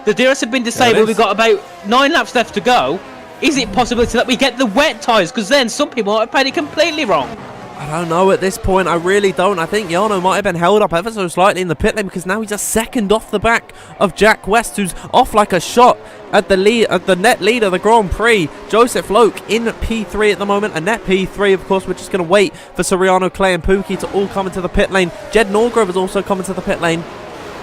The DRS have been disabled. We've got about 9 laps left to go. Is it possibility that we get the wet tyres? Because then some people might have played it completely wrong. I don't know at this point. I really don't. I think Jarno might have been held up ever so slightly in the pit lane because now he's a second off the back of Jack West, who's off like a shot at the lead, at the net leader of the Grand Prix. Joseph Loke in P3 at the moment, a net P3. Of course, we're just going to wait for Soriano, Clay, and Pookie to all come into the pit lane. Jed Norgrove has also come into the pit lane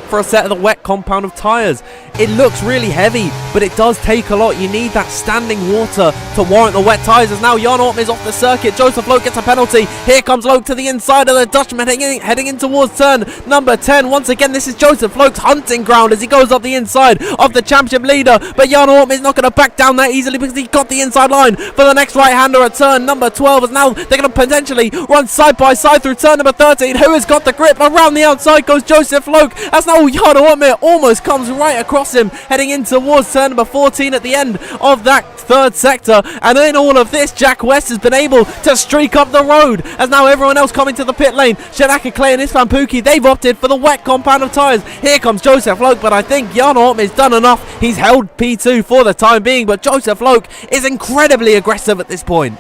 for a set of the wet compound of tyres. It looks really heavy, but it does take a lot. You need that standing water to warrant the wet tyres. As now Jarno Opmeer is off the circuit. Joseph Loke gets a penalty. Here comes Loke to the inside of the Dutchman, heading in towards turn number 10. Once again, this is Joseph Loke's hunting ground as he goes up the inside of the championship leader. But Jarno Opmeer is not going to back down that easily because he got the inside line for the next right-hander at turn number 12. As now they're going to potentially run side by side through turn number 13. Who has got the grip? Around the outside goes Joseph Loke. As now Jarno Opmeer almost comes right across him, heading in towards turn number 14 at the end of that third sector. And in all of this, Jack West has been able to streak up the road as now everyone else coming to the pit lane. Shanaka, Clay, and Isfan Pookie, they've opted for the wet compound of tyres. Here comes Joseph Loke, but I think Jarno Opmeer's done enough. He's held P2 for the time being, but Joseph Loke is incredibly aggressive at this point.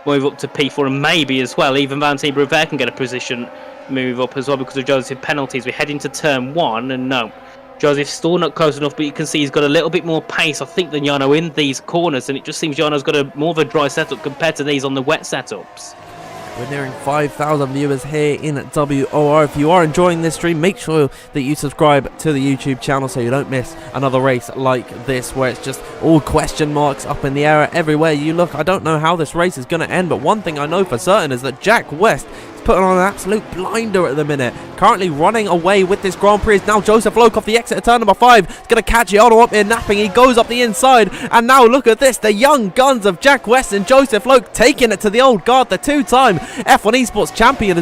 Move up to P4 and maybe as well, even Valentine Brevet can get a position move up as well because of Joseph's penalties. We head into turn 1 and no, Joseph's still not close enough, but you can see he's got a little bit more pace, I think, than Jarno in these corners, and it just seems Jarno's got more of a dry setup compared to these on the wet setups. We're nearing 5,000 viewers here in WOR. If you are enjoying this stream, make sure that you subscribe to the YouTube channel so you don't miss another race like this where it's just all question marks up in the air everywhere you look. I don't know how this race is going to end, but one thing I know for certain is that Jack West is putting on an absolute blinder at the minute. Currently running away with this Grand Prix is now Joseph Loke off the exit of turn number 5. He's going to catch Jarno Opmeer napping. He goes up the inside, and now look at this. The young guns of Jack West and Joseph Loke taking it to the old guard. The two-time F1 Esports champion